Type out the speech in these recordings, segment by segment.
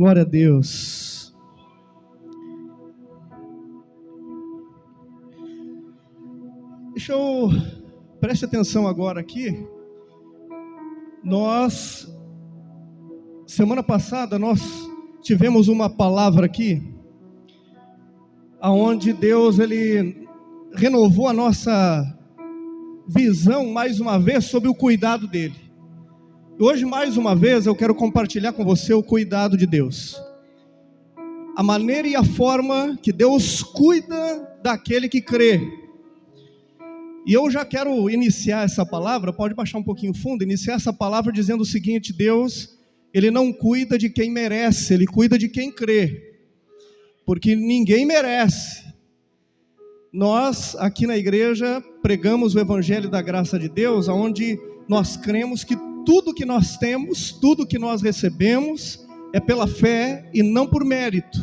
Glória a Deus. Preste atenção agora aqui. Semana passada, nós tivemos uma palavra aqui, aonde Deus, Ele renovou a nossa visão mais uma vez sobre o cuidado dEle. Hoje, mais uma vez, eu quero compartilhar com você o cuidado de Deus. A maneira e a forma que Deus cuida daquele que crê. E eu já quero iniciar essa palavra, pode baixar um pouquinho o fundo, iniciar essa palavra dizendo o seguinte: Deus, Ele não cuida de quem merece, Ele cuida de quem crê. Porque ninguém merece. Nós, aqui na igreja, pregamos o Evangelho da Graça de Deus, onde nós cremos que tudo que nós temos, tudo que nós recebemos, é pela fé e não por mérito.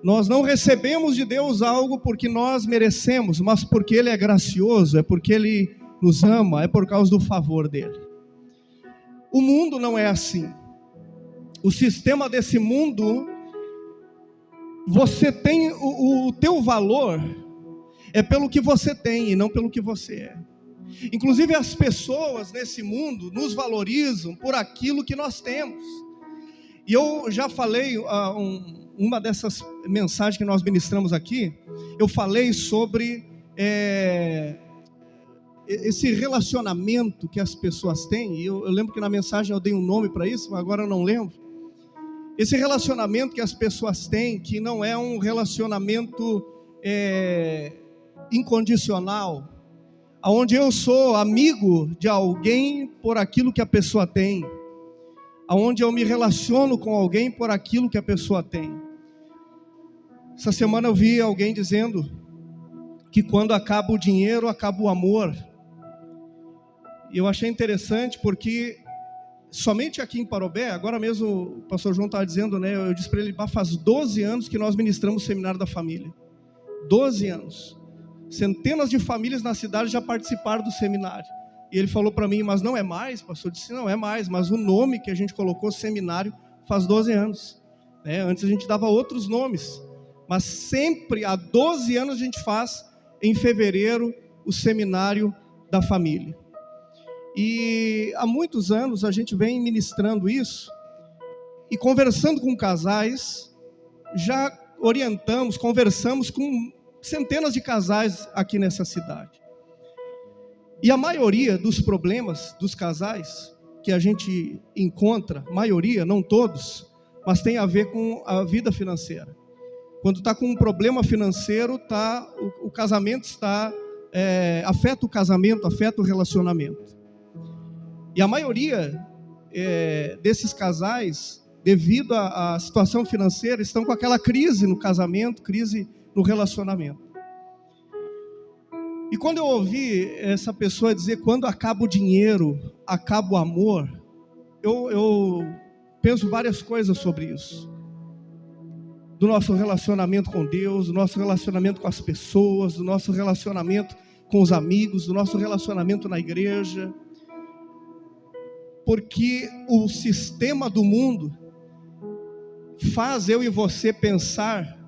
Nós não recebemos de Deus algo porque nós merecemos, mas porque Ele é gracioso, é porque Ele nos ama, é por causa do favor dEle. O mundo não é assim. O sistema desse mundo, você tem o teu valor, é pelo que você tem e não pelo que você é. Inclusive as pessoas nesse mundo nos valorizam por aquilo que nós temos. E eu já falei, uma dessas mensagens que nós ministramos aqui, eu falei sobre esse relacionamento que as pessoas têm. E eu lembro que na mensagem eu dei um nome para isso, mas agora eu não lembro. Esse relacionamento que as pessoas têm, que não é um relacionamento incondicional, onde eu sou amigo de alguém por aquilo que a pessoa tem, onde eu me relaciono com alguém por aquilo que a pessoa tem. Essa semana eu vi alguém dizendo que quando acaba o dinheiro, acaba o amor. E eu achei interessante porque somente aqui em Parobé, agora mesmo o pastor João estava dizendo, né? Eu disse para ele, faz 12 anos que nós ministramos o Seminário da Família. 12 anos. Centenas de famílias na cidade já participaram do seminário. E ele falou para mim, mas não é mais, pastor? Eu disse, não é mais, mas o nome que a gente colocou, seminário, faz 12 anos. Antes a gente dava outros nomes. Mas sempre, há 12 anos, a gente faz, em fevereiro, o Seminário da Família. E há muitos anos a gente vem ministrando isso, e conversando com casais, já orientamos, conversamos com centenas de casais aqui nessa cidade. E a maioria dos problemas dos casais que a gente encontra, maioria, não todos, mas tem a ver com a vida financeira. Quando está com um problema financeiro, o casamento afeta o casamento, afeta o relacionamento. E a maioria desses casais, devido à situação financeira, estão com aquela crise no casamento, crise no relacionamento. E quando eu ouvi essa pessoa dizer, quando acaba o dinheiro, acaba o amor, eu penso várias coisas sobre isso. Do nosso relacionamento com Deus, do nosso relacionamento com as pessoas, do nosso relacionamento com os amigos, do nosso relacionamento na igreja. Porque o sistema do mundo faz eu e você pensar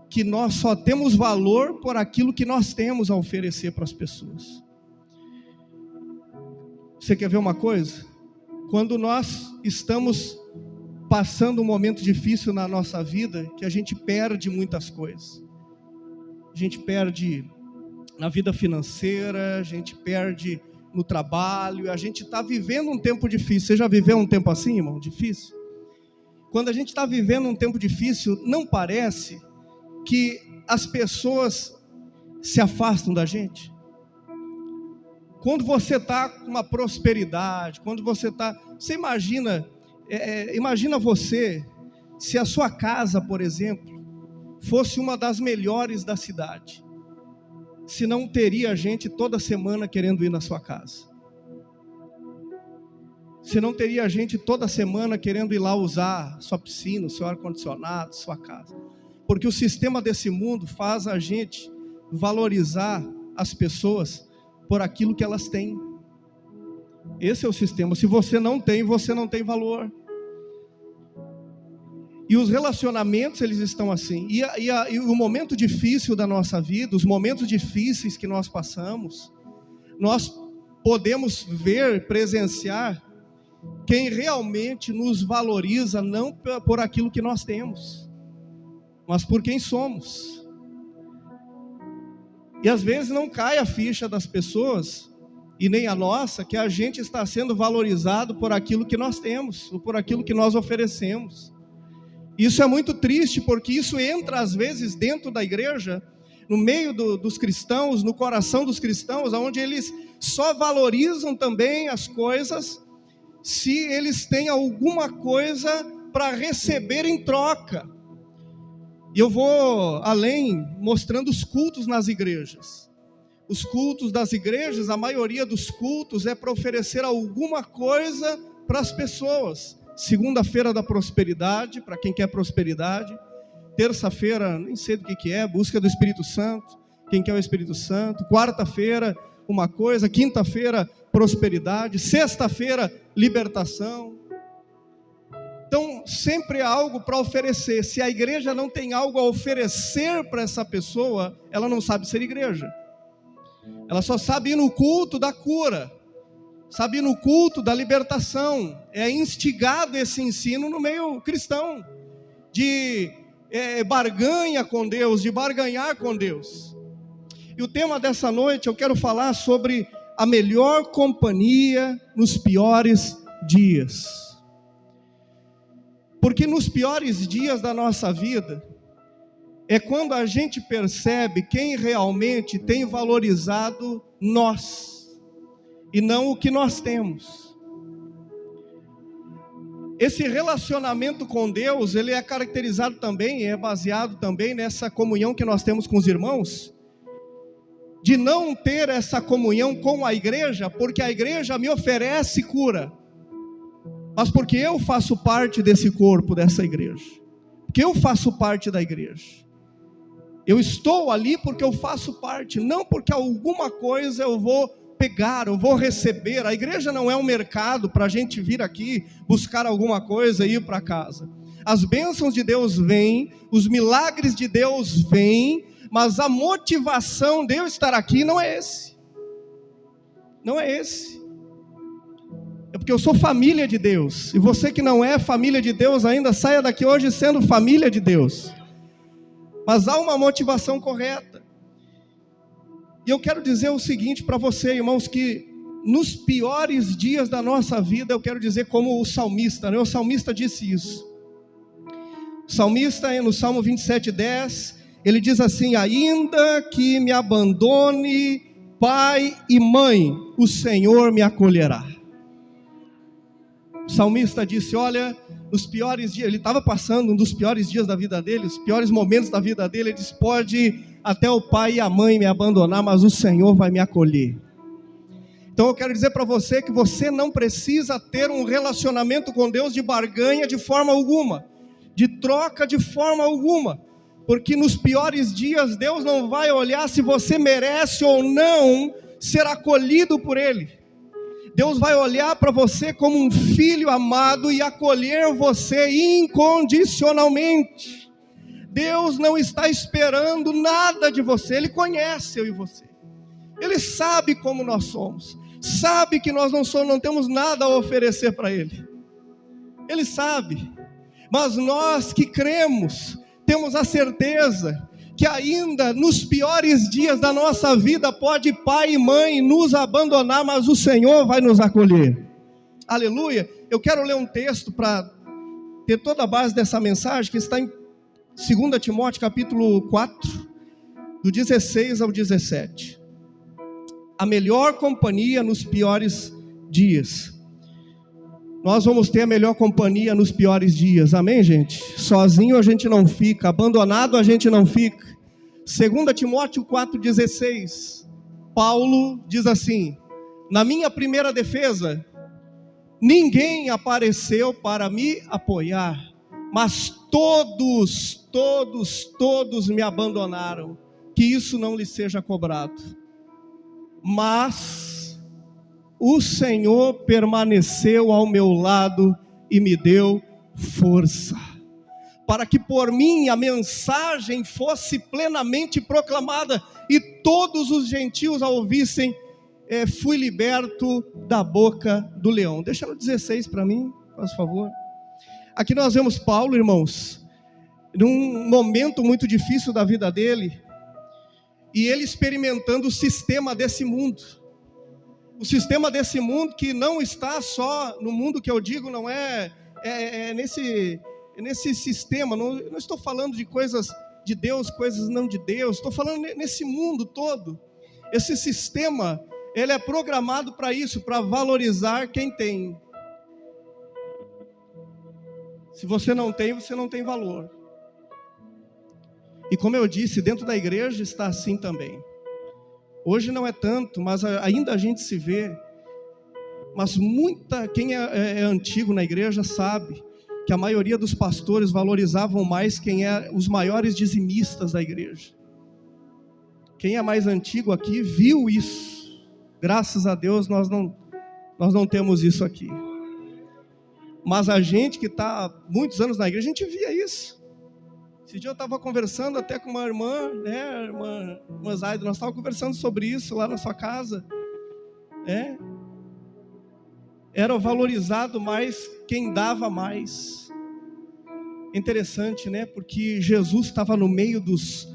que nós só temos valor por aquilo que nós temos a oferecer para as pessoas. Você quer ver uma coisa? Quando nós estamos passando um momento difícil na nossa vida, que a gente perde muitas coisas. A gente perde na vida financeira, a gente perde no trabalho, a gente está vivendo um tempo difícil. Você já viveu um tempo assim, irmão? Difícil? Quando a gente está vivendo um tempo difícil, não parece que as pessoas se afastam da gente? Quando você está com uma prosperidade, quando você está... Você imagina você, se a sua casa, por exemplo, fosse uma das melhores da cidade, se não teria gente toda semana querendo ir na sua casa. Se não teria gente toda semana querendo ir lá usar sua piscina, seu ar-condicionado, sua casa. Porque o sistema desse mundo faz a gente valorizar as pessoas por aquilo que elas têm. Esse é o sistema. Se você não tem valor. E os relacionamentos, eles estão assim. E o momento difícil da nossa vida, os momentos difíceis que nós passamos, nós podemos ver, presenciar quem realmente nos valoriza, não por aquilo que nós temos, mas por quem somos. E às vezes não cai a ficha das pessoas, e nem a nossa, que a gente está sendo valorizado por aquilo que nós temos, ou por aquilo que nós oferecemos. Isso é muito triste, porque isso entra às vezes dentro da igreja, no meio dos cristãos, no coração dos cristãos, onde eles só valorizam também as coisas se eles têm alguma coisa para receber em troca. E eu vou além, mostrando os cultos nas igrejas. Os cultos das igrejas, a maioria dos cultos é para oferecer alguma coisa para as pessoas. Segunda-feira da prosperidade, para quem quer prosperidade. Terça-feira, nem sei do que é, busca do Espírito Santo, quem quer o Espírito Santo. Quarta-feira, uma coisa. Quinta-feira, prosperidade. Sexta-feira, libertação. Então, sempre há algo para oferecer. Se a igreja não tem algo a oferecer para essa pessoa, ela não sabe ser igreja. Ela só sabe ir no culto da cura, sabe ir no culto da libertação. É instigado esse ensino no meio cristão, de barganha com Deus, de barganhar com Deus. E o tema dessa noite eu quero falar sobre a melhor companhia nos piores dias. Porque nos piores dias da nossa vida, é quando a gente percebe quem realmente tem valorizado nós, e não o que nós temos. Esse relacionamento com Deus, ele é caracterizado também, é baseado também nessa comunhão que nós temos com os irmãos, de não ter essa comunhão com a igreja, porque a igreja me oferece cura, mas porque eu faço parte desse corpo, dessa igreja, porque eu faço parte da igreja. Eu estou ali porque eu faço parte, não porque alguma coisa eu vou pegar, eu vou receber. A igreja não é um mercado para a gente vir aqui buscar alguma coisa e ir para casa. As bênçãos de Deus vêm, os milagres de Deus vêm, mas a motivação de eu estar aqui não é esse. Não é esse. É porque eu sou família de Deus. E você que não é família de Deus ainda, saia daqui hoje sendo família de Deus. Mas há uma motivação correta. E eu quero dizer o seguinte para você, irmãos, que nos piores dias da nossa vida, eu quero dizer como o salmista, né? O salmista disse isso. O salmista, no Salmo 27:10, ele diz assim: ainda que me abandone pai e mãe, o Senhor me acolherá. O salmista disse, olha, nos piores dias, ele estava passando um dos piores dias da vida dele, os piores momentos da vida dele, ele disse, pode até o pai e a mãe me abandonar, mas o Senhor vai me acolher. Então eu quero dizer para você que você não precisa ter um relacionamento com Deus de barganha de forma alguma, de troca de forma alguma, porque nos piores dias Deus não vai olhar se você merece ou não ser acolhido por Ele. Deus vai olhar para você como um filho amado e acolher você incondicionalmente. Deus não está esperando nada de você, Ele conhece eu e você. Ele sabe como nós somos, sabe que nós não temos nada a oferecer para Ele. Ele sabe, mas nós que cremos, temos a certeza que ainda nos piores dias da nossa vida, pode pai e mãe nos abandonar, mas o Senhor vai nos acolher. Aleluia. Eu quero ler um texto para ter toda a base dessa mensagem, que está em 2 Timóteo capítulo 4, do 16 ao 17. A melhor companhia nos piores dias. Nós vamos ter a melhor companhia nos piores dias, amém, gente? Sozinho a gente não fica, abandonado a gente não fica. 2 Timóteo 4,16, Paulo diz assim: na minha primeira defesa, ninguém apareceu para me apoiar, mas todos me abandonaram, que isso não lhe seja cobrado. Mas o Senhor permaneceu ao meu lado e me deu força. para que por mim a mensagem fosse plenamente proclamada e todos os gentios a ouvissem, fui liberto da boca do leão. Deixa no 16 para mim, por favor. Aqui nós vemos Paulo, irmãos, num momento muito difícil da vida dele, e ele experimentando o sistema desse mundo. O sistema desse mundo que não está só no mundo que eu digo, não nesse sistema, não estou falando de coisas de Deus, coisas não de Deus, estou falando nesse mundo todo. Esse sistema, ele é programado para isso, para valorizar quem tem. Se você não tem valor. E como eu disse, dentro da igreja está assim também. Hoje não é tanto, mas ainda a gente se vê. Mas quem é antigo na igreja sabe que a maioria dos pastores valorizavam mais quem é os maiores dizimistas da igreja. Quem é mais antigo aqui viu isso. Graças a Deus nós não temos isso aqui. Mas a gente que está muitos anos na igreja, a gente via isso. Esse dia eu estava conversando até com uma irmã, né, irmã Zaida, nós estávamos conversando sobre isso lá na sua casa. Era valorizado mais quem dava mais. Interessante, né? Porque Jesus estava no meio dos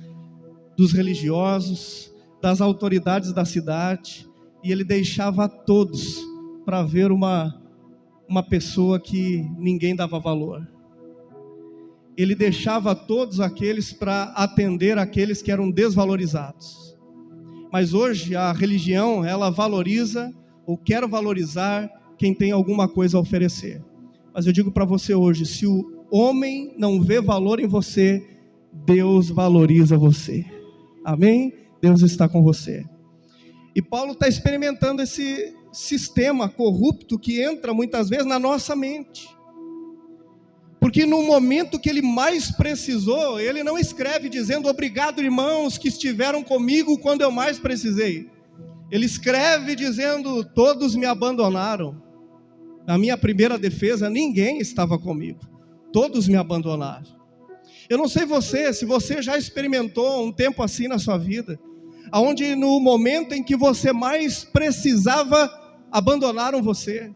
religiosos, das autoridades da cidade, e ele deixava a todos para ver uma pessoa que ninguém dava valor. Ele deixava todos aqueles para atender aqueles que eram desvalorizados. Mas hoje a religião, ela valoriza ou quer valorizar quem tem alguma coisa a oferecer. Mas eu digo para você hoje, se o homem não vê valor em você, Deus valoriza você. Amém? Deus está com você. E Paulo está experimentando esse sistema corrupto que entra muitas vezes na nossa mente. Porque no momento que ele mais precisou, ele não escreve dizendo: obrigado, irmãos, que estiveram comigo quando eu mais precisei. Ele escreve dizendo: todos me abandonaram. Na minha primeira defesa, ninguém estava comigo. Todos me abandonaram. Eu não sei se você já experimentou um tempo assim na sua vida, onde no momento em que você mais precisava, abandonaram você.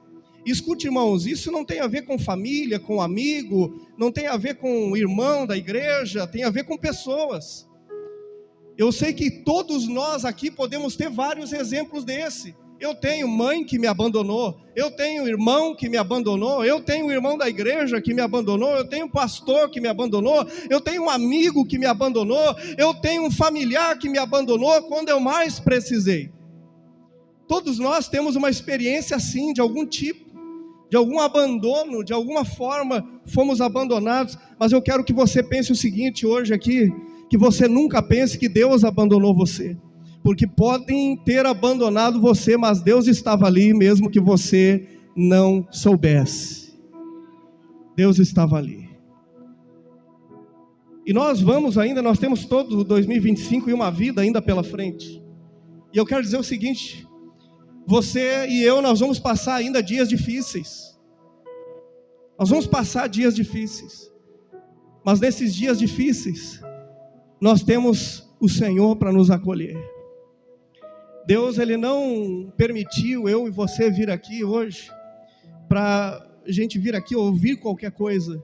Escute, irmãos, isso não tem a ver com família, com amigo, não tem a ver com irmão da igreja, tem a ver com pessoas. Eu sei que todos nós aqui podemos ter vários exemplos desse. Eu tenho mãe que me abandonou, eu tenho irmão que me abandonou, eu tenho irmão da igreja que me abandonou, eu tenho pastor que me abandonou, eu tenho um amigo que me abandonou, eu tenho um familiar que me abandonou quando eu mais precisei. Todos nós temos uma experiência assim, de algum tipo, de algum abandono, de alguma forma fomos abandonados. Mas eu quero que você pense o seguinte hoje aqui, que você nunca pense que Deus abandonou você, porque podem ter abandonado você, mas Deus estava ali mesmo que você não soubesse. Deus estava ali. E nós temos todo 2025 e uma vida ainda pela frente. E eu quero dizer o seguinte: você e eu, nós vamos passar ainda dias difíceis. Nós vamos passar dias difíceis. Mas nesses dias difíceis, nós temos o Senhor para nos acolher. Deus, Ele não permitiu eu e você vir aqui hoje para a gente vir aqui ouvir qualquer coisa,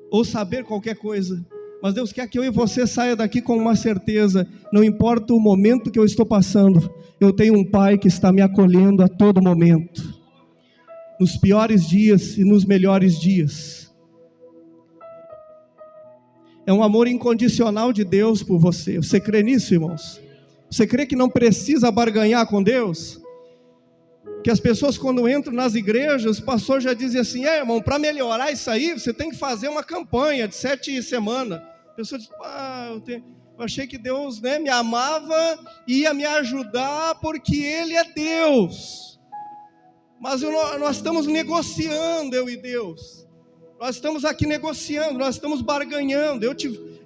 ou saber qualquer coisa. Mas Deus quer que eu e você saia daqui com uma certeza: não importa o momento que eu estou passando, eu tenho um Pai que está me acolhendo a todo momento, nos piores dias e nos melhores dias. É um amor incondicional de Deus por você. Você crê nisso, irmãos? Você crê que não precisa barganhar com Deus? Que as pessoas, quando entram nas igrejas, o pastor já diz assim: irmão, para melhorar isso aí, você tem que fazer uma campanha de 7 semanas. A pessoa diz: eu achei que Deus, me amava e ia me ajudar porque Ele é Deus. Mas nós estamos negociando, eu e Deus. Nós estamos aqui negociando, nós estamos barganhando.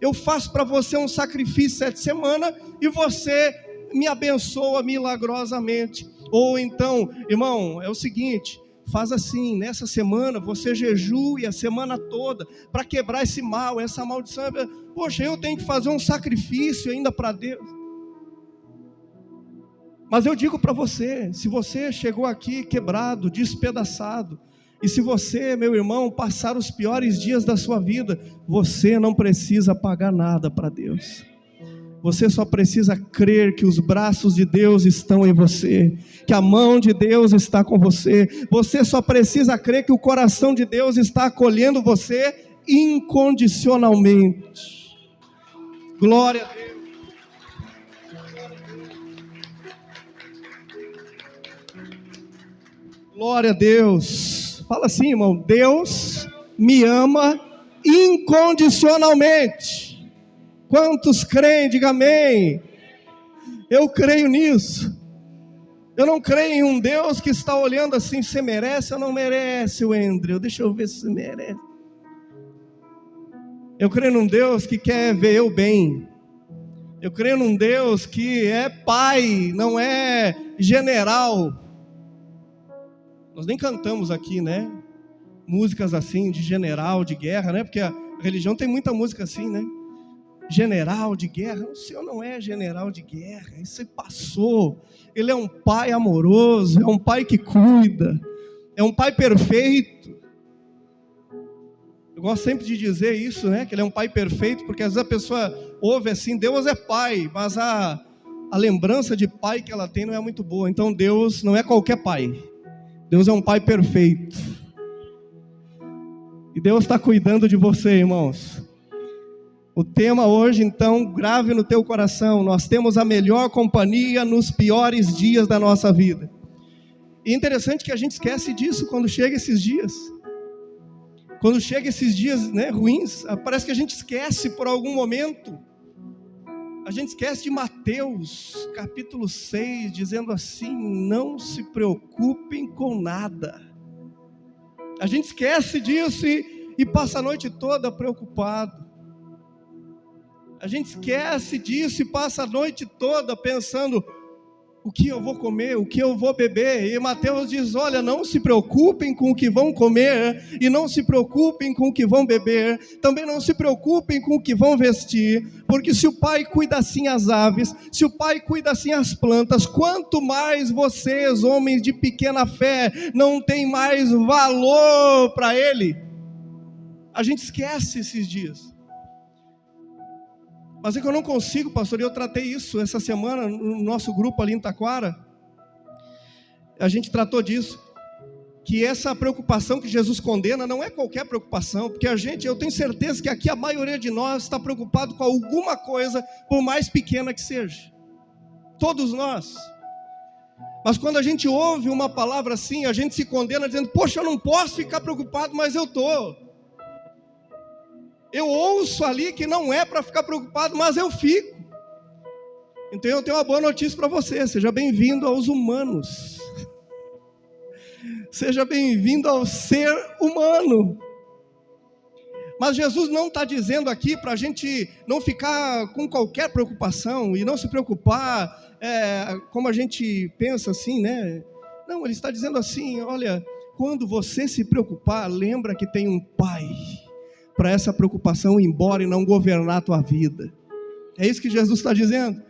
Eu faço para você um sacrifício 7 semanas e você me abençoa milagrosamente. Ou então, irmão, é o seguinte: faz assim, nessa semana você jejue a semana toda para quebrar esse mal, essa maldição. Poxa, eu tenho que fazer um sacrifício ainda para Deus. Mas eu digo para você, se você chegou aqui quebrado, despedaçado, e se você, meu irmão, passar os piores dias da sua vida, você não precisa pagar nada para Deus. Você só precisa crer que os braços de Deus estão em você, que a mão de Deus está com você. Você só precisa crer que o coração de Deus está acolhendo você incondicionalmente. Glória a Deus. Glória a Deus. Fala assim, irmão: Deus me ama incondicionalmente. Quantos creem? Diga amém. Eu creio nisso. Eu não creio em um Deus que está olhando assim: você merece ou não merece, Andrew? Deixa eu ver se você merece. Eu creio num Deus que quer ver eu bem. Eu creio num Deus que é pai, não é general. Nós nem cantamos aqui, né? Músicas assim de general, de guerra, né? Porque a religião tem muita música assim, né? General de guerra. O Senhor não é general de guerra. Isso passou. Ele é um pai amoroso, é um pai que cuida, é um pai perfeito. Eu gosto sempre de dizer isso, né? Que ele é um pai perfeito, porque às vezes a pessoa ouve assim: Deus é pai, mas a lembrança de pai que ela tem não é muito boa. Então Deus não é qualquer pai. Deus é um pai perfeito. E Deus está cuidando de você, irmãos. O tema hoje, então, grave no teu coração: nós temos a melhor companhia nos piores dias da nossa vida. E é interessante que a gente esquece disso quando chega esses dias. Quando chega esses dias, né, ruins, parece que a gente esquece por algum momento. A gente esquece de Mateus, capítulo 6, dizendo assim: não se preocupem com nada. A gente esquece disso e passa a noite toda preocupado. A gente esquece disso e passa a noite toda pensando: o que eu vou comer, o que eu vou beber? E Mateus diz: olha, não se preocupem com o que vão comer, e não se preocupem com o que vão beber, também não se preocupem com o que vão vestir, porque se o Pai cuida assim as aves, se o Pai cuida assim as plantas, quanto mais vocês, homens de pequena fé, não tem mais valor para Ele. A gente esquece esses dias. Mas é que eu não consigo, pastor, e eu tratei isso essa semana no nosso grupo ali em Taquara. A gente tratou disso, que essa preocupação que Jesus condena não é qualquer preocupação, porque eu tenho certeza que aqui a maioria de nós está preocupado com alguma coisa, por mais pequena que seja. Todos nós. Mas quando a gente ouve uma palavra assim, a gente se condena dizendo: poxa, eu não posso ficar preocupado, mas eu estou. Eu ouço ali que não é para ficar preocupado, mas eu fico. Então eu tenho uma boa notícia para você: seja bem-vindo aos humanos. Seja bem-vindo ao ser humano. Mas Jesus não está dizendo aqui para a gente não ficar com qualquer preocupação e não se preocupar, como a gente pensa assim, né? Não, ele está dizendo assim: olha, quando você se preocupar, lembra que tem um Pai para essa preocupação ir embora e não governar a tua vida. É isso que Jesus está dizendo.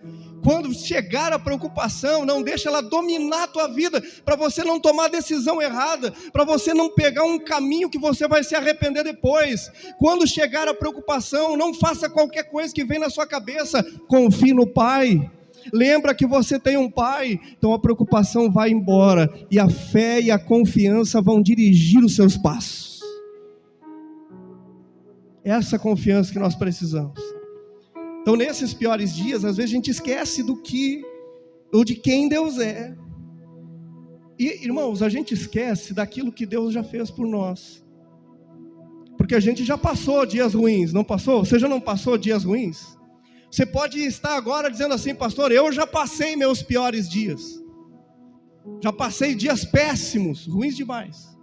Quando chegar a preocupação, não deixa ela dominar a tua vida, para você não tomar decisão errada, para você não pegar um caminho que você vai se arrepender depois. Quando chegar a preocupação, não faça qualquer coisa que vem na sua cabeça, confie no Pai. Lembra que você tem um Pai, então a preocupação vai embora, e a fé e a confiança vão dirigir os seus passos. Essa confiança que nós precisamos. Então nesses piores dias, às vezes a gente esquece do que, ou de quem Deus é. E irmãos, a gente esquece daquilo que Deus já fez por nós. Porque a gente já passou dias ruins, não passou? Você já não passou dias ruins? Você pode estar agora dizendo assim: pastor, eu já passei meus piores dias. Já passei dias péssimos, ruins demais.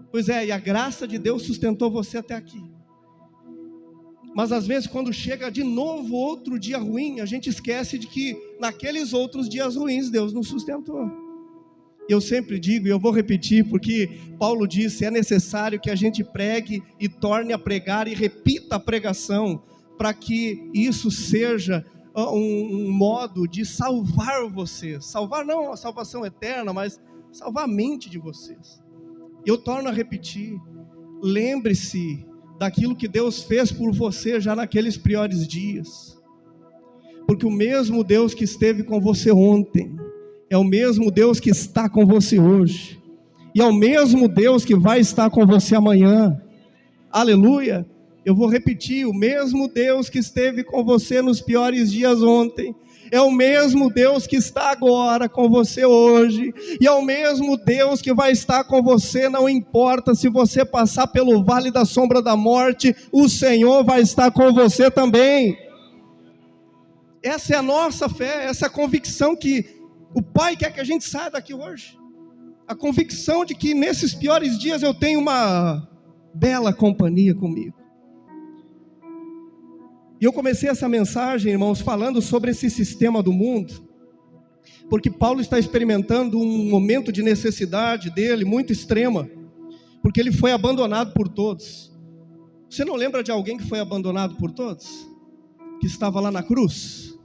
Pois é, e a graça de Deus sustentou você até aqui. Mas às vezes quando chega de novo outro dia ruim, a gente esquece de que naqueles outros dias ruins Deus nos sustentou. Eu sempre digo, e eu vou repetir, porque Paulo disse, é necessário que a gente pregue e torne a pregar e repita a pregação, para que isso seja um modo de salvar vocês. Salvar não a salvação eterna, mas salvar a mente de vocês. Eu torno a repetir, lembre-se daquilo que Deus fez por você já naqueles piores dias. Porque o mesmo Deus que esteve com você ontem, é o mesmo Deus que está com você hoje. E é o mesmo Deus que vai estar com você amanhã. Aleluia. Eu vou repetir, o mesmo Deus que esteve com você nos piores dias ontem, é o mesmo Deus que está agora com você hoje, e é o mesmo Deus que vai estar com você, não importa se você passar pelo vale da sombra da morte, o Senhor vai estar com você também. Essa é a nossa fé, essa é a convicção que o Pai quer que a gente saia daqui hoje. A convicção de que nesses piores dias eu tenho uma bela companhia comigo. E eu comecei essa mensagem, irmãos, falando sobre esse sistema do mundo, porque Paulo está experimentando um momento de necessidade dele muito extrema, porque ele foi abandonado por todos. Você não lembra de alguém que foi abandonado por todos? Que estava lá na cruz?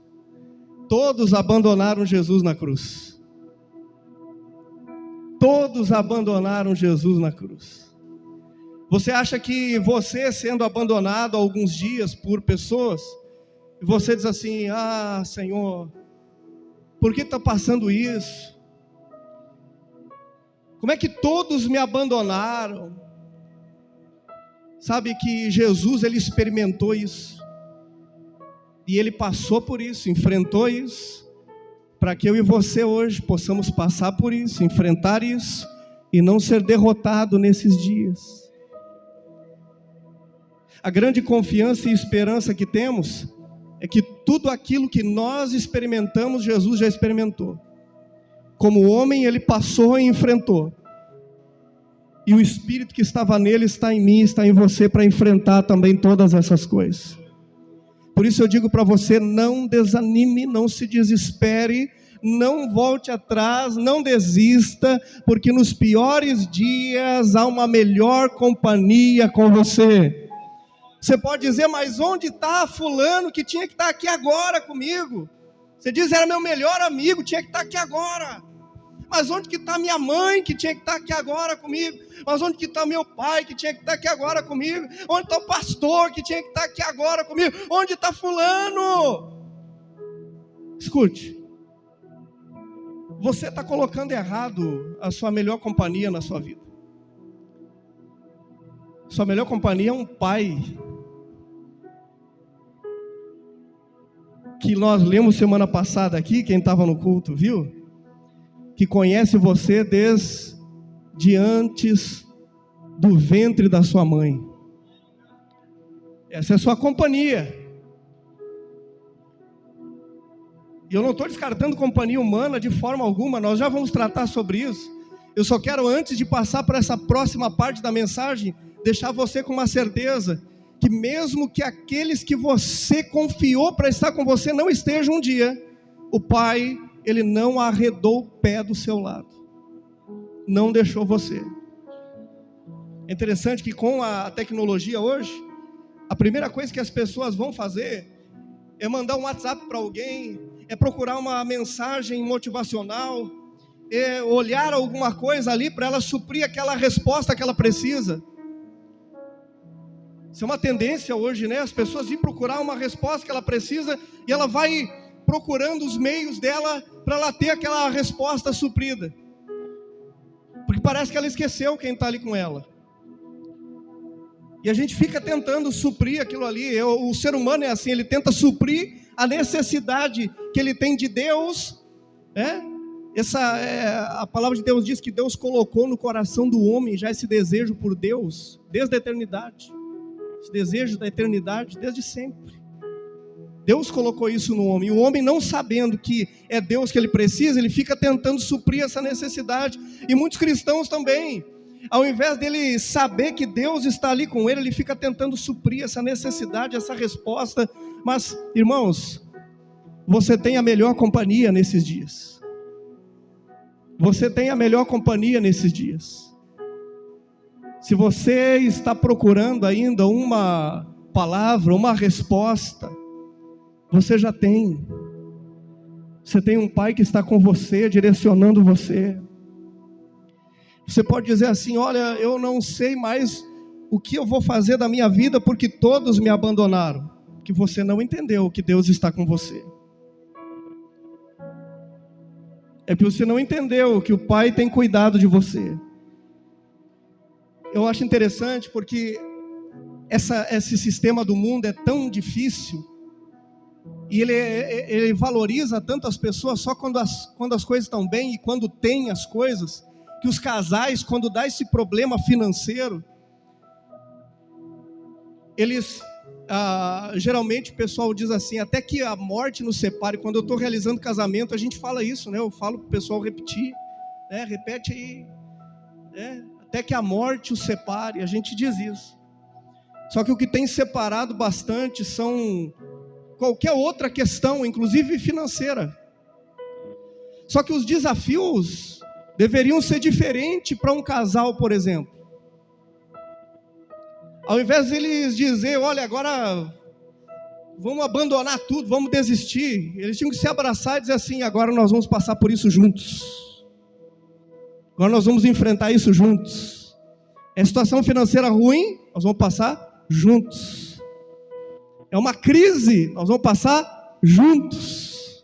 Todos abandonaram Jesus na cruz. Todos abandonaram Jesus na cruz. Você acha que você sendo abandonado há alguns dias por pessoas, e você diz assim, Senhor, por que está passando isso? Como é que todos me abandonaram? Sabe que Jesus, ele experimentou isso. E ele passou por isso, enfrentou isso, para que eu e você hoje possamos passar por isso, enfrentar isso, e não ser derrotado nesses dias. A grande confiança e esperança que temos, é que tudo aquilo que nós experimentamos, Jesus já experimentou. Como homem, ele passou e enfrentou. E o Espírito que estava nele está em mim, está em você, para enfrentar também todas essas coisas. Por isso eu digo para você, não desanime, não se desespere, não volte atrás, não desista, porque nos piores dias há uma melhor companhia com você. Você pode dizer, mas onde está fulano que tinha que estar aqui agora comigo? Você diz, era meu melhor amigo, tinha que estar aqui agora. Mas onde que está minha mãe que tinha que estar aqui agora comigo? Mas onde que está meu pai que tinha que estar aqui agora comigo? Onde está o pastor que tinha que estar aqui agora comigo? Onde está fulano? Escute, você está colocando errado a sua melhor companhia na sua vida. Sua melhor companhia é um pai, que nós lemos semana passada aqui, quem estava no culto viu? Que conhece você desde antes do ventre da sua mãe. Essa é a sua companhia. E eu não estou descartando companhia humana de forma alguma, nós já vamos tratar sobre isso. Eu só quero, antes de passar para essa próxima parte da mensagem, deixar você com uma certeza, que mesmo que aqueles que você confiou para estar com você não estejam um dia, o Pai, Ele não arredou o pé do seu lado, não deixou você. É interessante que com a tecnologia hoje, a primeira coisa que as pessoas vão fazer é mandar um WhatsApp para alguém, é procurar uma mensagem motivacional, é olhar alguma coisa ali para ela suprir aquela resposta que ela precisa. Isso é uma tendência hoje, né? As pessoas vão procurar uma resposta que ela precisa e ela vai procurando os meios dela para ela ter aquela resposta suprida, porque parece que ela esqueceu quem está ali com ela, e a gente fica tentando suprir aquilo ali. O ser humano é assim, ele tenta suprir a necessidade que ele tem de Deus, né? A palavra de Deus diz que Deus colocou no coração do homem já esse desejo por Deus, desde a eternidade, esse desejo da eternidade, desde sempre. Deus colocou isso no homem, e o homem, não sabendo que é Deus que ele precisa, ele fica tentando suprir essa necessidade. E muitos cristãos também, ao invés dele saber que Deus está ali com ele, ele fica tentando suprir essa necessidade, essa resposta. Mas, irmãos, você tem a melhor companhia nesses dias. você tem a melhor companhia nesses dias. Se você está procurando ainda uma palavra, uma resposta, você já tem. Você tem um pai que está com você, direcionando você. Você pode dizer assim: olha, eu não sei mais o que eu vou fazer da minha vida porque todos me abandonaram. Que você não entendeu que Deus está com você. É que você não entendeu que o pai tem cuidado de você. Eu acho interessante porque esse sistema do mundo é tão difícil. E ele valoriza tanto as pessoas só quando as coisas estão bem e quando tem as coisas, que os casais, quando dá esse problema financeiro, eles, geralmente o pessoal diz assim, até que a morte nos separe. Quando eu estou realizando casamento, a gente fala isso, né? Eu falo para o pessoal repetir, né? Repete aí, né? Até que a morte os separe, a gente diz isso. Só que o que tem separado bastante são qualquer outra questão, inclusive financeira. Só que os desafios deveriam ser diferentes para um casal, por exemplo. Ao invés de eles dizer, olha, agora vamos abandonar tudo, vamos desistir, eles tinham que se abraçar e dizer assim: agora nós vamos passar por isso juntos. Agora nós vamos enfrentar isso juntos. É situação financeira ruim, nós vamos passar juntos. É uma crise, nós vamos passar juntos.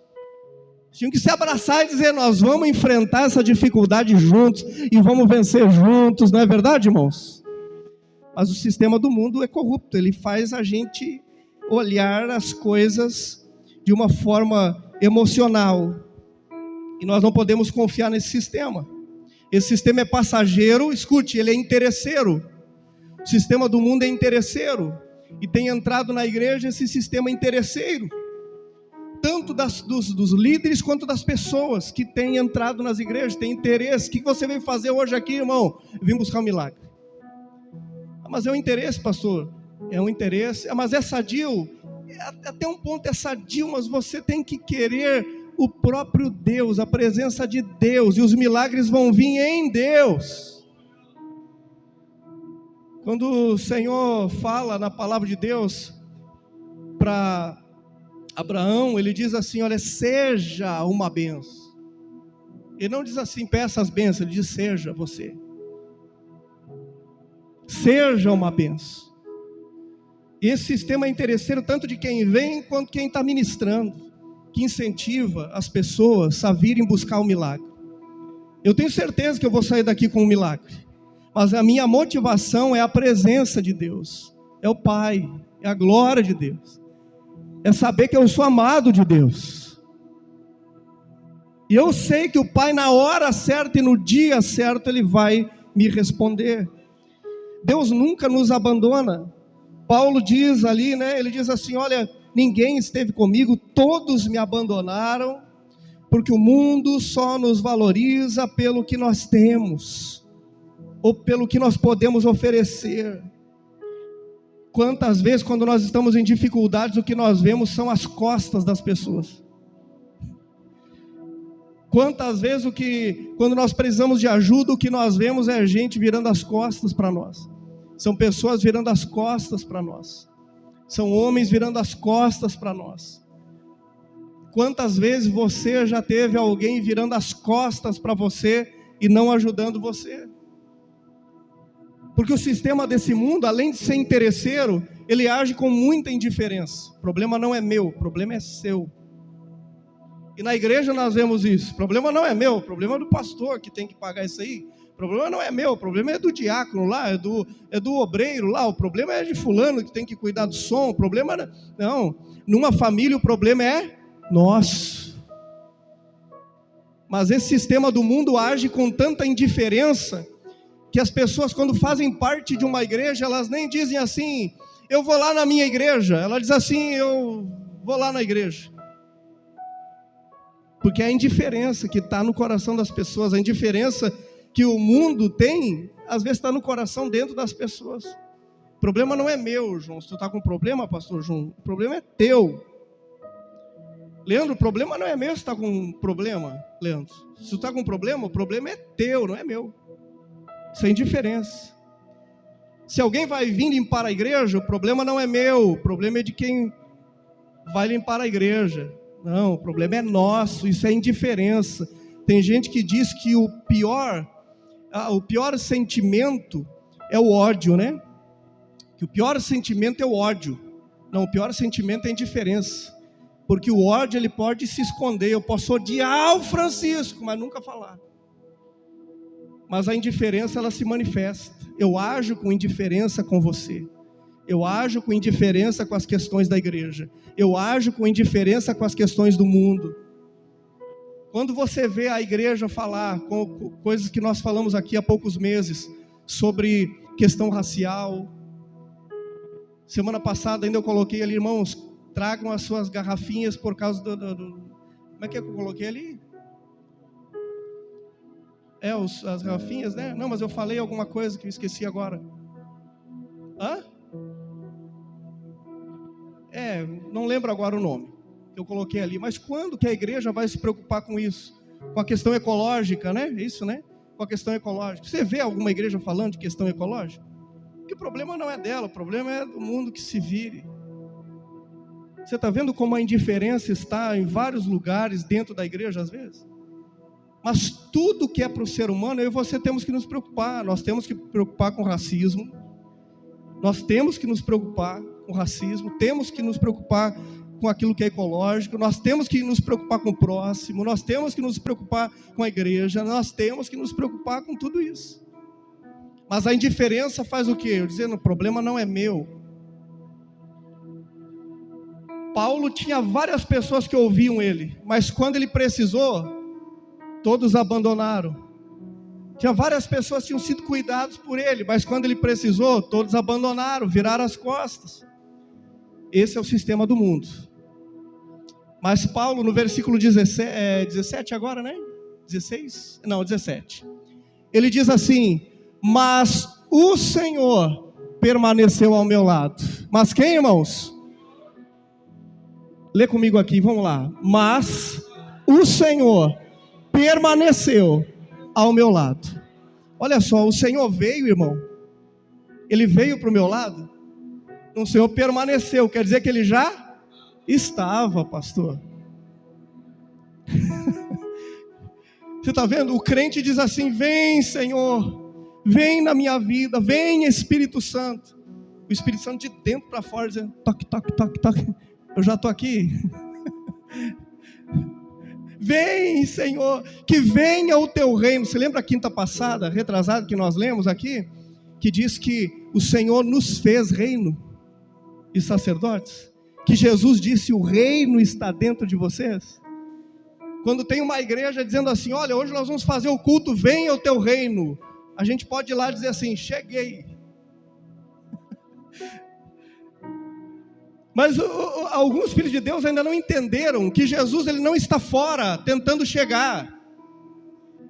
Tinham que se abraçar e dizer: nós vamos enfrentar essa dificuldade juntos e vamos vencer juntos, não é verdade, irmãos? Mas o sistema do mundo é corrupto, ele faz a gente olhar as coisas de uma forma emocional. E nós não podemos confiar nesse sistema. Esse sistema é passageiro, escute, ele é interesseiro. O sistema do mundo é interesseiro. E tem entrado na igreja esse sistema interesseiro. Tanto dos líderes quanto das pessoas que têm entrado nas igrejas, têm interesse. O que você veio fazer hoje aqui, irmão? Eu vim buscar um milagre. Mas é um interesse, pastor. É um interesse. Mas é sadio? Até um ponto é sadio, mas você tem que querer o próprio Deus, a presença de Deus. E os milagres vão vir em Deus. Quando o Senhor fala na palavra de Deus para Abraão, ele diz assim: olha, seja uma bênção. Ele não diz assim, peça as bênçãos, ele diz: seja você. Seja uma bênção. E esse sistema é interesseiro tanto de quem vem quanto quem está ministrando, que incentiva as pessoas a virem buscar o milagre. Eu tenho certeza que eu vou sair daqui com um milagre, mas a minha motivação é a presença de Deus, é o Pai, é a glória de Deus, é saber que eu sou amado de Deus. E eu sei que o Pai, na hora certa e no dia certo, Ele vai me responder. Deus nunca nos abandona. Paulo diz ali, né? Ele diz assim: olha, ninguém esteve comigo, todos me abandonaram, porque o mundo só nos valoriza pelo que nós temos, ou pelo que nós podemos oferecer. Quantas vezes, quando nós estamos em dificuldades, o que nós vemos são as costas das pessoas. Quantas vezes quando nós precisamos de ajuda, o que nós vemos é gente virando as costas para nós. São pessoas virando as costas para nós. São homens virando as costas para nós. Quantas vezes você já teve alguém virando as costas para você e não ajudando você? Porque o sistema desse mundo, além de ser interesseiro, ele age com muita indiferença. O problema não é meu, o problema é seu. E na igreja nós vemos isso. O problema não é meu, o problema é do pastor que tem que pagar isso aí. O problema não é meu, o problema é do diácono lá, é do obreiro lá. O problema é de fulano que tem que cuidar do som. O problema não. Numa família o problema é nosso. Mas esse sistema do mundo age com tanta indiferença que as pessoas, quando fazem parte de uma igreja, elas nem dizem assim: eu vou lá na minha igreja. Ela diz assim: eu vou lá na igreja. Porque a indiferença que está no coração das pessoas, a indiferença que o mundo tem, às vezes está no coração dentro das pessoas. O problema não é meu, João. Se tu está com problema, pastor João, o problema é teu. Leandro, o problema não é meu se está com um problema, Leandro. Se tu está com um problema, o problema é teu, não é meu. Isso é indiferença. Se alguém vai vir limpar a igreja, o problema não é meu, o problema é de quem vai limpar a igreja. Não, o problema é nosso, isso é indiferença. Tem gente que diz que o pior sentimento é o ódio, né? Que o pior sentimento é o ódio. Não, o pior sentimento é a indiferença. Porque o ódio, ele pode se esconder. Eu posso odiar o Francisco, mas nunca falar. Mas a indiferença, ela se manifesta. Eu ajo com indiferença com você. Eu ajo com indiferença com as questões da igreja. Eu ajo com indiferença com as questões do mundo. Quando você vê a igreja falar com coisas que nós falamos aqui há poucos meses, sobre questão racial. Semana passada ainda eu coloquei ali, irmãos, tragam as suas garrafinhas por causa do... Como é que eu coloquei ali? As garrafinhas, né? Não, mas eu falei alguma coisa que eu esqueci agora. Hã? Não lembro agora o nome que eu coloquei ali. Mas quando que a igreja vai se preocupar com isso? Com a questão ecológica, né? Isso, né? Com a questão ecológica. Você vê alguma igreja falando de questão ecológica? Porque o problema não é dela, o problema é do mundo que se vire. Você está vendo como a indiferença está em vários lugares dentro da igreja às vezes? Mas tudo que é para o ser humano, eu e você temos que nos preocupar. Nós temos que nos preocupar com o racismo. Nós temos que nos preocupar com o racismo. Temos que nos preocupar com aquilo que é ecológico. Nós temos que nos preocupar com o próximo. Nós temos que nos preocupar com a igreja. Nós temos que nos preocupar com tudo isso. Mas a indiferença faz o quê? Eu dizendo, o problema não é meu. Paulo tinha várias pessoas que ouviam ele, mas quando ele precisou, todos abandonaram. Tinha várias pessoas que tinham sido cuidados por ele, mas quando ele precisou, todos abandonaram, viraram as costas. Esse é o sistema do mundo. Mas Paulo, no versículo 17 agora, né? 16? Não, 17. Ele diz assim, mas o Senhor permaneceu ao meu lado. Mas quem, irmãos? Lê comigo aqui, vamos lá. Mas o Senhor permaneceu ao meu lado. Olha só, o Senhor veio, irmão. Ele veio para o meu lado. O Senhor permaneceu, quer dizer que ele já estava, pastor. Você está vendo? O crente diz assim, vem Senhor, vem na minha vida, vem Espírito Santo. O Espírito Santo de dentro para fora dizendo, toque, toque, toque, toque. Eu já estou aqui. Vem, Senhor, que venha o teu reino. Você lembra a quinta passada, retrasada, que nós lemos aqui? Que diz que o Senhor nos fez reino e sacerdotes. Que Jesus disse, o reino está dentro de vocês. Quando tem uma igreja dizendo assim, olha, hoje nós vamos fazer o culto, venha o teu reino. A gente pode ir lá dizer assim, cheguei. Mas alguns filhos de Deus ainda não entenderam que Jesus ele não está fora tentando chegar.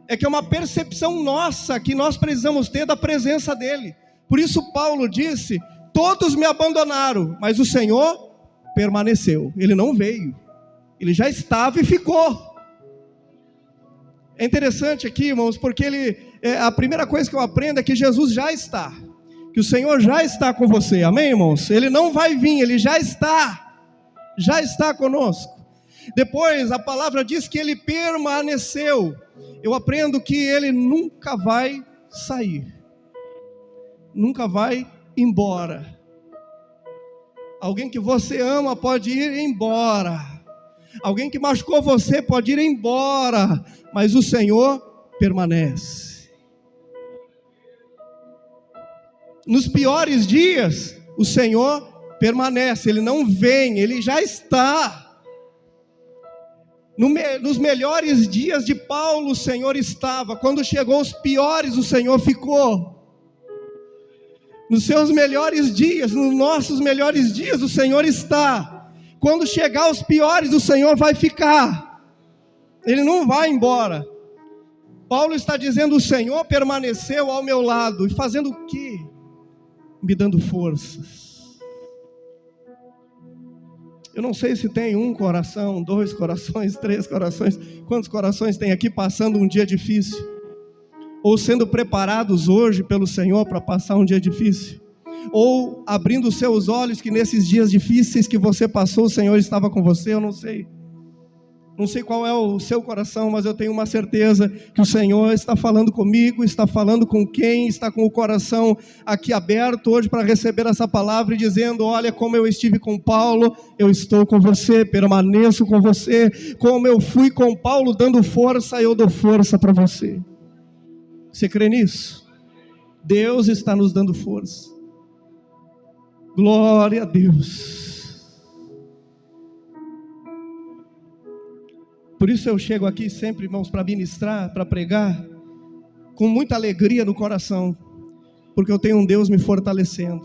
É que é uma percepção nossa que nós precisamos ter da presença dele. Por isso Paulo disse, todos me abandonaram, mas o Senhor permaneceu. Ele não veio, ele já estava e ficou. É interessante aqui, irmãos, porque a primeira coisa que eu aprendo é que Jesus já está. Que o Senhor já está com você, amém, irmãos? Ele não vai vir, ele já está conosco. Depois a palavra diz que ele permaneceu. Eu aprendo que ele nunca vai sair, nunca vai embora. Alguém que você ama pode ir embora, alguém que machucou você pode ir embora, mas o Senhor permanece. Nos piores dias, o Senhor permanece, ele não vem, ele já está. Nos melhores dias de Paulo, o Senhor estava. Quando chegou os piores, o Senhor ficou. Nos seus melhores dias, nos nossos melhores dias, o Senhor está. Quando chegar os piores, o Senhor vai ficar. Ele não vai embora. Paulo está dizendo, o Senhor permaneceu ao meu lado. E fazendo o quê? Me dando forças. Eu não sei se tem um coração, 2 corações, 3 corações, quantos corações tem aqui passando um dia difícil, ou sendo preparados hoje pelo Senhor para passar um dia difícil, ou abrindo os seus olhos que nesses dias difíceis que você passou, o Senhor estava com você. Eu não sei qual é o seu coração, mas eu tenho uma certeza que o Senhor está falando comigo, está falando com quem está com o coração aqui aberto hoje para receber essa palavra e dizendo: olha, como eu estive com Paulo, eu estou com você, permaneço com você. Como eu fui com Paulo dando força, eu dou força para você. Você crê nisso? Deus está nos dando força. Glória a Deus. Por isso eu chego aqui sempre, irmãos, para ministrar, para pregar, com muita alegria no coração, porque eu tenho um Deus me fortalecendo.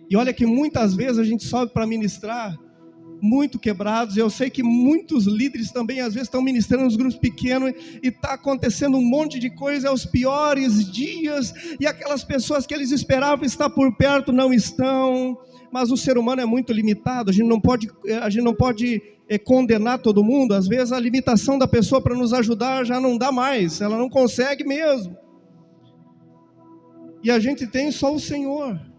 E olha que muitas vezes a gente sobe para ministrar, muito quebrados. Eu sei que muitos líderes também às vezes estão ministrando nos grupos pequenos, e está acontecendo um monte de coisa, é os piores dias, e aquelas pessoas que eles esperavam estar por perto não estão. Mas o ser humano é muito limitado, a gente não pode condenar todo mundo. Às vezes a limitação da pessoa para nos ajudar já não dá mais, ela não consegue mesmo, e a gente tem só o Senhor.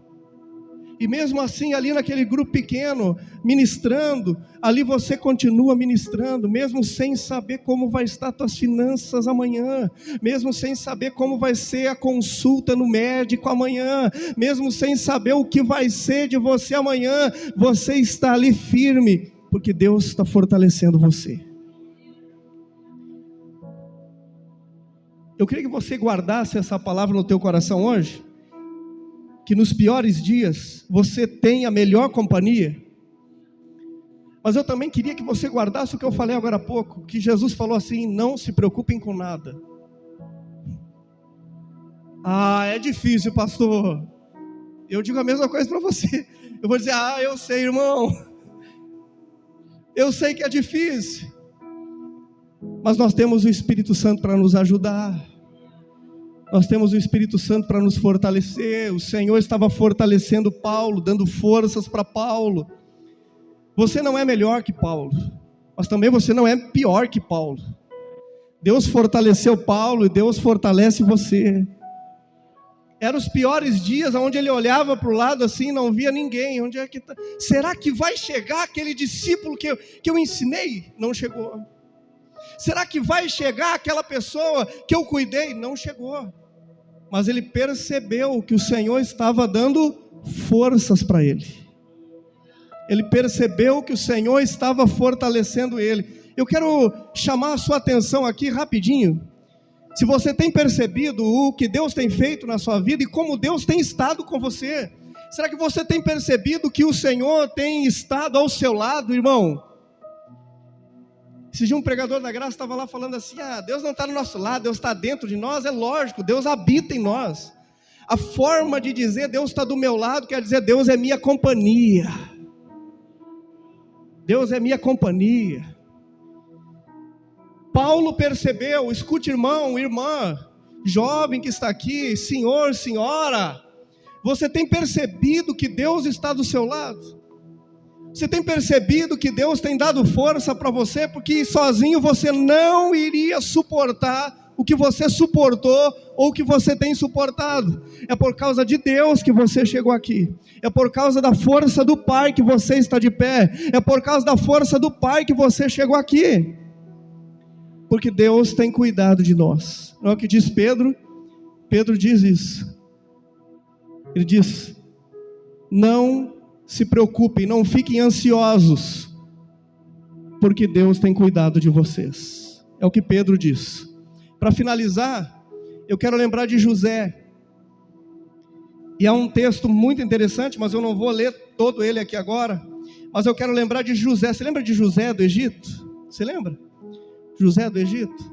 E mesmo assim, ali naquele grupo pequeno, ministrando, ali você continua ministrando, mesmo sem saber como vai estar tuas finanças amanhã, mesmo sem saber como vai ser a consulta no médico amanhã, mesmo sem saber o que vai ser de você amanhã, você está ali firme, porque Deus está fortalecendo você. Eu queria que você guardasse essa palavra no teu coração hoje, que nos piores dias você tem a melhor companhia. Mas eu também queria que você guardasse o que eu falei agora há pouco, que Jesus falou assim: não se preocupem com nada. É difícil, pastor. Eu digo a mesma coisa para você. Eu vou dizer: eu sei, irmão, eu sei que é difícil, mas nós temos o Espírito Santo para nos ajudar. Nós temos o Espírito Santo para nos fortalecer. O Senhor estava fortalecendo Paulo, dando forças para Paulo. Você não é melhor que Paulo, mas também você não é pior que Paulo. Deus fortaleceu Paulo e Deus fortalece você. Eram os piores dias, onde ele olhava para o lado assim, não via ninguém. Onde é que tá? Será que vai chegar aquele discípulo que eu ensinei? Não chegou. Será que vai chegar aquela pessoa que eu cuidei? Não chegou. Mas ele percebeu que o Senhor estava dando forças para ele. Ele percebeu que o Senhor estava fortalecendo ele. Eu quero chamar a sua atenção aqui rapidinho. Se você tem percebido o que Deus tem feito na sua vida e como Deus tem estado com você. Será que você tem percebido que o Senhor tem estado ao seu lado, irmão? Esse dia um pregador da graça estava lá falando assim: Deus não está do nosso lado, Deus está dentro de nós. É lógico, Deus habita em nós. A forma de dizer Deus está do meu lado quer dizer Deus é minha companhia. Deus é minha companhia. Paulo percebeu, escute, irmão, irmã, jovem que está aqui, senhor, senhora, você tem percebido que Deus está do seu lado? Você tem percebido que Deus tem dado força para você, porque sozinho você não iria suportar o que você suportou ou o que você tem suportado. É por causa de Deus que você chegou aqui. É por causa da força do Pai que você está de pé. É por causa da força do Pai que você chegou aqui. Porque Deus tem cuidado de nós. Não é o que diz Pedro? Pedro diz isso. Ele diz: não se preocupem, não fiquem ansiosos, porque Deus tem cuidado de vocês. É o que Pedro diz. Para finalizar, eu quero lembrar de José. E é um texto muito interessante, mas eu não vou ler todo ele aqui agora. Mas eu quero lembrar de José. Você lembra de José do Egito? Você lembra? José do Egito?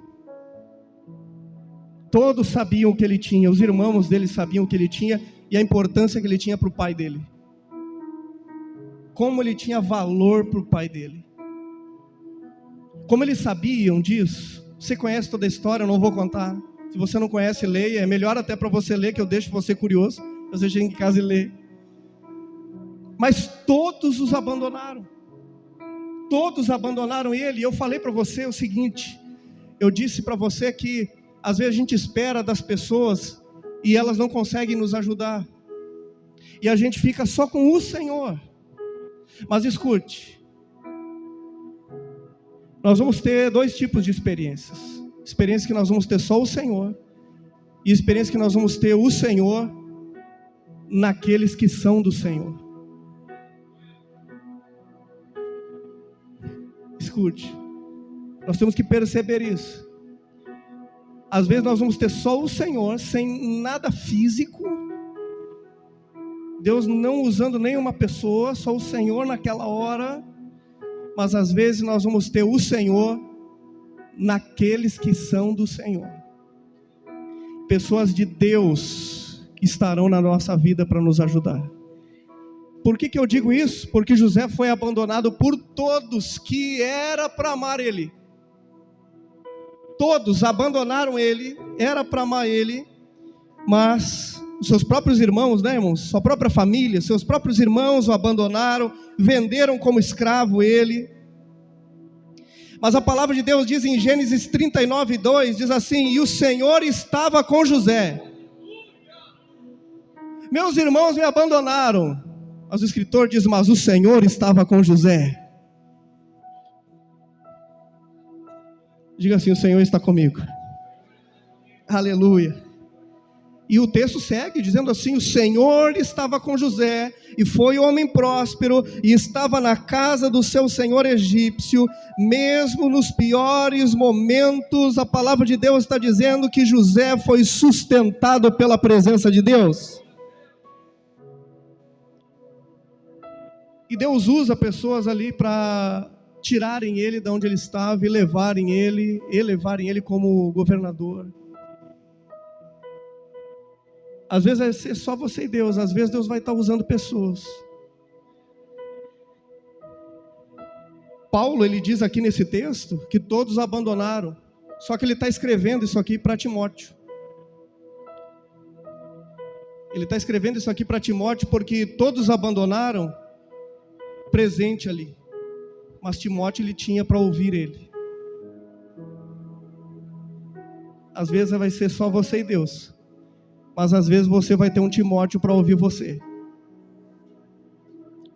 Todos sabiam o que ele tinha, os irmãos dele sabiam o que ele tinha e a importância que ele tinha para o pai dele. Como ele tinha valor para o pai dele. Como eles sabiam disso. Você conhece toda a história, eu não vou contar. Se você não conhece, leia. É melhor até para você ler, que eu deixo você curioso. Você chega em casa e lê. Mas todos os abandonaram. Todos abandonaram ele. E eu falei para você o seguinte, eu disse para você que às vezes a gente espera das pessoas e elas não conseguem nos ajudar. E a gente fica só com o Senhor. Mas escute, nós vamos ter dois tipos de experiências. Experiência que nós vamos ter só o Senhor, e experiência que nós vamos ter o Senhor naqueles que são do Senhor. Escute, nós temos que perceber isso. Às vezes nós vamos ter só o Senhor, sem nada físico, Deus não usando nenhuma pessoa, só o Senhor naquela hora. Mas às vezes nós vamos ter o Senhor naqueles que são do Senhor. Pessoas de Deus que estarão na nossa vida para nos ajudar. Por que eu digo isso? Porque José foi abandonado por todos que era para amar ele. Todos abandonaram ele, era para amar ele, mas os seus próprios irmãos, né, irmãos? Sua própria família, seus próprios irmãos o abandonaram, venderam como escravo ele. Mas a palavra de Deus diz em Gênesis 39:2, diz assim: e o Senhor estava com José. Meus irmãos me abandonaram. Mas o escritor diz: mas o Senhor estava com José. Diga assim: o Senhor está comigo. Aleluia. E o texto segue dizendo assim: o Senhor estava com José, e foi homem próspero, e estava na casa do seu senhor egípcio, mesmo nos piores momentos. A palavra de Deus está dizendo que José foi sustentado pela presença de Deus. E Deus usa pessoas ali para tirarem ele de onde ele estava e elevarem ele como governador. Às vezes vai ser só você e Deus, às vezes Deus vai estar usando pessoas. Paulo, ele diz aqui nesse texto que todos abandonaram, só que ele está escrevendo isso aqui para Timóteo. Ele está escrevendo isso aqui para Timóteo porque todos abandonaram presente ali, mas Timóteo ele tinha para ouvir ele. Às vezes vai ser só você e Deus, mas às vezes você vai ter um Timóteo para ouvir você,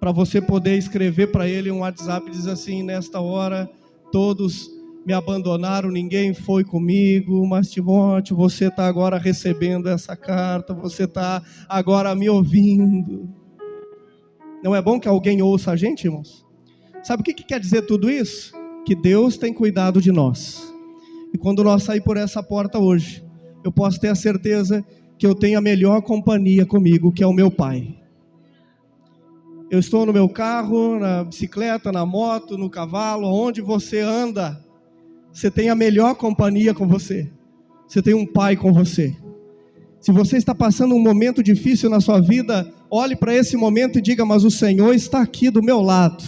para você poder escrever para ele um WhatsApp e dizer assim: nesta hora todos me abandonaram, ninguém foi comigo, mas Timóteo, você está agora recebendo essa carta, você está agora me ouvindo. Não é bom que alguém ouça a gente, irmãos? Sabe o que quer dizer tudo isso? Que Deus tem cuidado de nós. E quando nós sair por essa porta hoje, eu posso ter a certeza que eu tenho a melhor companhia comigo, que é o meu Pai. Eu estou no meu carro, na bicicleta, na moto, no cavalo, onde você anda, você tem a melhor companhia com você. Você tem um Pai com você. Se você está passando um momento difícil na sua vida, olhe para esse momento e diga: mas o Senhor está aqui do meu lado.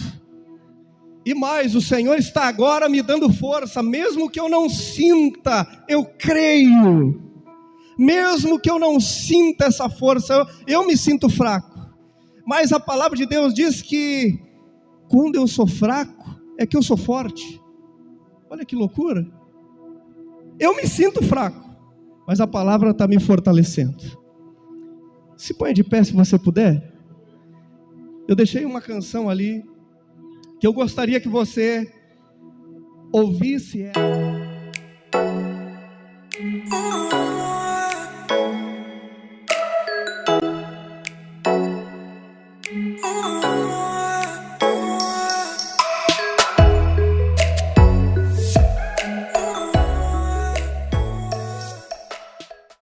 E mais, o Senhor está agora me dando força, mesmo que eu não sinta, eu creio. Mesmo que eu não sinta essa força, eu me sinto fraco. Mas a palavra de Deus diz que quando eu sou fraco, é que eu sou forte. Olha que loucura. Eu me sinto fraco, mas a palavra está me fortalecendo. Se põe de pé se você puder. Eu deixei uma canção ali, que eu gostaria que você ouvisse ela.